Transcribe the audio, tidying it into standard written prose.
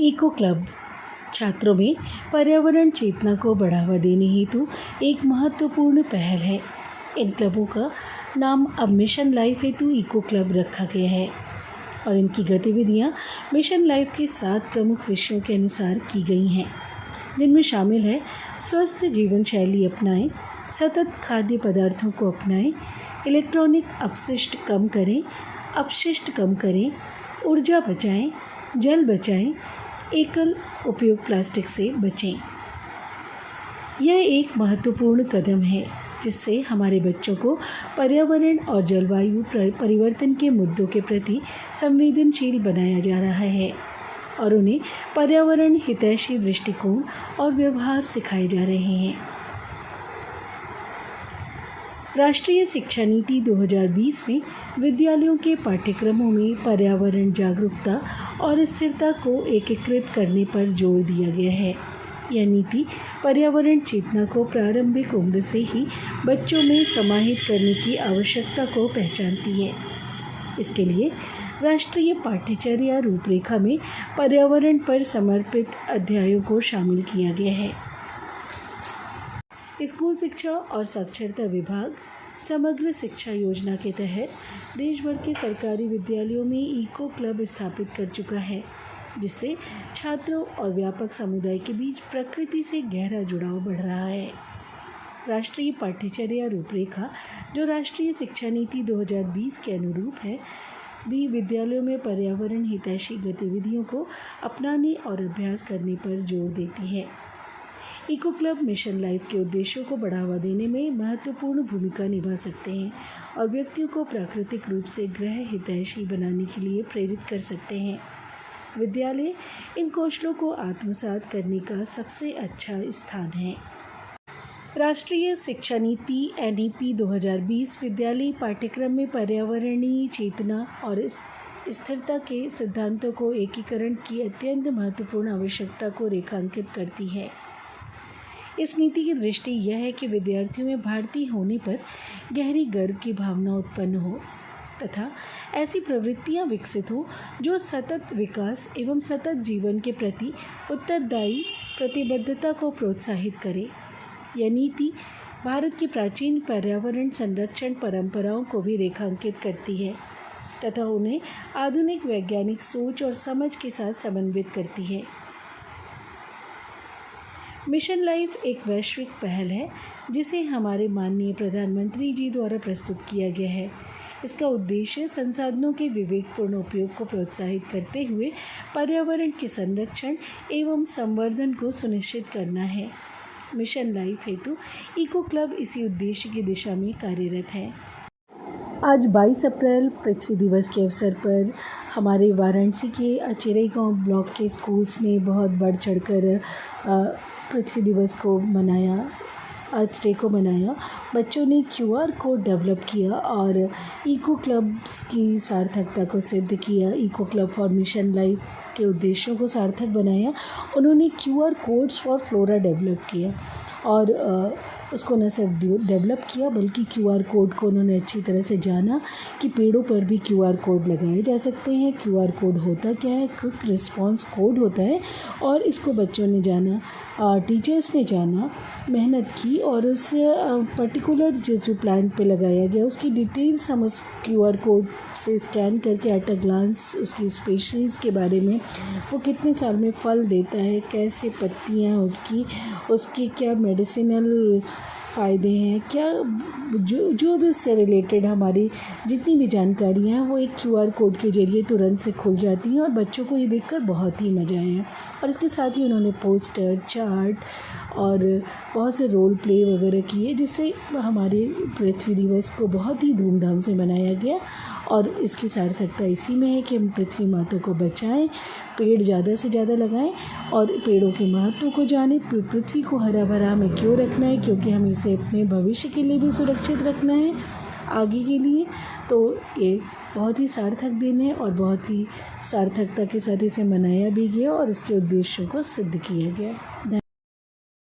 Eco club छात्रों में पर्यावरण चेतना को बढ़ावा देने हेतु एक महत्वपूर्ण पहल है। इन क्लबों का नाम अब मिशन लाइफ हेतु इको क्लब रखा गया है और इनकी गतिविधियां मिशन लाइफ के 7 प्रमुख विषयों के अनुसार की गई हैं, जिनमें शामिल है स्वस्थ जीवन शैली अपनाएं, सतत खाद्य पदार्थों को अपनाएं, इलेक्ट्रॉनिक अपशिष्ट कम करें, ऊर्जा बचाएं, जल बचाएं, एकल उपयोग प्लास्टिक से बचें। यह एक महत्वपूर्ण कदम है जिससे हमारे बच्चों को पर्यावरण और जलवायु परिवर्तन के मुद्दों के प्रति संवेदनशील बनाया जा रहा है और उन्हें पर्यावरण हितैषी दृष्टिकोण और व्यवहार सिखाए जा रहे हैं। राष्ट्रीय शिक्षा नीति 2020 में विद्यालयों के पाठ्यक्रमों में पर्यावरण जागरूकता और स्थिरता को एकीकृत करने पर जोर दिया गया है। यह नीति पर्यावरण चेतना को प्रारंभिक उम्र से ही बच्चों में समाहित करने की आवश्यकता को पहचानती है। इसके लिए राष्ट्रीय पाठ्यचर्या रूपरेखा में पर्यावरण पर समर्पित अध्यायों को शामिल किया गया है। स्कूल शिक्षा और साक्षरता विभाग समग्र शिक्षा योजना के तहत देश भर के सरकारी विद्यालयों में इको क्लब स्थापित कर चुका है, जिससे छात्रों और व्यापक समुदाय के बीच प्रकृति से गहरा जुड़ाव बढ़ रहा है। राष्ट्रीय पाठ्यचर्या रूपरेखा, जो राष्ट्रीय शिक्षा नीति 2020 के अनुरूप है, भी विद्यालयों में पर्यावरण हितैषी गतिविधियों को अपनाने और अभ्यास करने पर जोर देती है। इको क्लब मिशन लाइफ के उद्देश्यों को बढ़ावा देने में महत्वपूर्ण भूमिका निभा सकते हैं और व्यक्तियों को प्राकृतिक रूप से ग्रह हितैषी बनाने के लिए प्रेरित कर सकते हैं। विद्यालय इन कौशलों को आत्मसात करने का सबसे अच्छा स्थान है। राष्ट्रीय शिक्षा नीति NEP 2020 विद्यालयी पाठ्यक्रम में पर्यावरणीय चेतना और स्थिरता के सिद्धांतों को एकीकरण की अत्यंत महत्वपूर्ण आवश्यकता को रेखांकित करती है। इस नीति की दृष्टि यह है कि विद्यार्थियों में भारतीय होने पर गहरी गर्व की भावना उत्पन्न हो तथा ऐसी प्रवृत्तियां विकसित हो जो सतत विकास एवं सतत जीवन के प्रति उत्तरदायी प्रतिबद्धता को प्रोत्साहित करे। यह नीति भारत की प्राचीन पर्यावरण संरक्षण परंपराओं को भी रेखांकित करती है तथा उन्हें आधुनिक वैज्ञानिक सोच और समझ के साथ समन्वित करती है। मिशन लाइफ एक वैश्विक पहल है जिसे हमारे माननीय प्रधानमंत्री जी द्वारा प्रस्तुत किया गया है। इसका उद्देश्य संसाधनों के विवेकपूर्ण उपयोग को प्रोत्साहित करते हुए पर्यावरण के संरक्षण एवं संवर्धन को सुनिश्चित करना है। मिशन लाइफ हेतु इको क्लब इसी उद्देश्य की दिशा में कार्यरत है। आज 22 अप्रैल पृथ्वी दिवस के अवसर पर हमारे वाराणसी के अचेरई गांव ब्लॉक के स्कूल्स ने बहुत बढ़ चढ़कर पृथ्वी दिवस को मनाया, अर्थ डे को मनाया। बच्चों ने QR कोड डेवलप किया और इको क्लब्स की सार्थकता को सिद्ध किया। Eco club for mission life के उद्देश्यों को सार्थक बनाया। उन्होंने QR codes for flora develop किया और उसको न सिर्फ डेवलप किया बल्कि QR कोड को उन्होंने अच्छी तरह से जाना कि पेड़ों पर भी QR कोड लगाए जा सकते हैं। QR कोड होता क्या है, क्विक रिस्पांस कोड होता है और इसको बच्चों ने जाना, टीचर्स ने जाना, मेहनत की और उस पर्टिकुलर जिस भी प्लांट पे लगाया गया उसकी डिटेल्स हम उस QR कोड से स्कैन करके एट अ ग्लांस उसकी स्पीशीज़ के बारे में, वो कितने साल में फल देता है, कैसे पत्तियाँ उसकी क्या मेडिसिनल फ़ायदे हैं, क्या जो भी उससे रिलेटेड हमारी जितनी भी जानकारियाँ हैं वो एक QR कोड के ज़रिए तुरंत से खुल जाती हैं और बच्चों को ये देखकर बहुत ही मज़ा आया। और इसके साथ ही उन्होंने पोस्टर, चार्ट और बहुत से रोल प्ले वगैरह किए जिससे हमारे पृथ्वी दिवस को बहुत ही धूमधाम से मनाया गया। और इसकी सार्थकता इसी में है कि हम पृथ्वी माता को बचाएं, पेड़ ज़्यादा से ज़्यादा लगाएं और पेड़ों के महत्व को जानें। पृथ्वी को हरा भरा हमें क्यों रखना है, क्योंकि हमें इसे अपने भविष्य के लिए भी सुरक्षित रखना है, आगे के लिए। तो ये बहुत ही सार्थक दिन है और बहुत ही सार्थकता के साथ इसे मनाया भी गया और इसके उद्देश्यों को सिद्ध किया गया।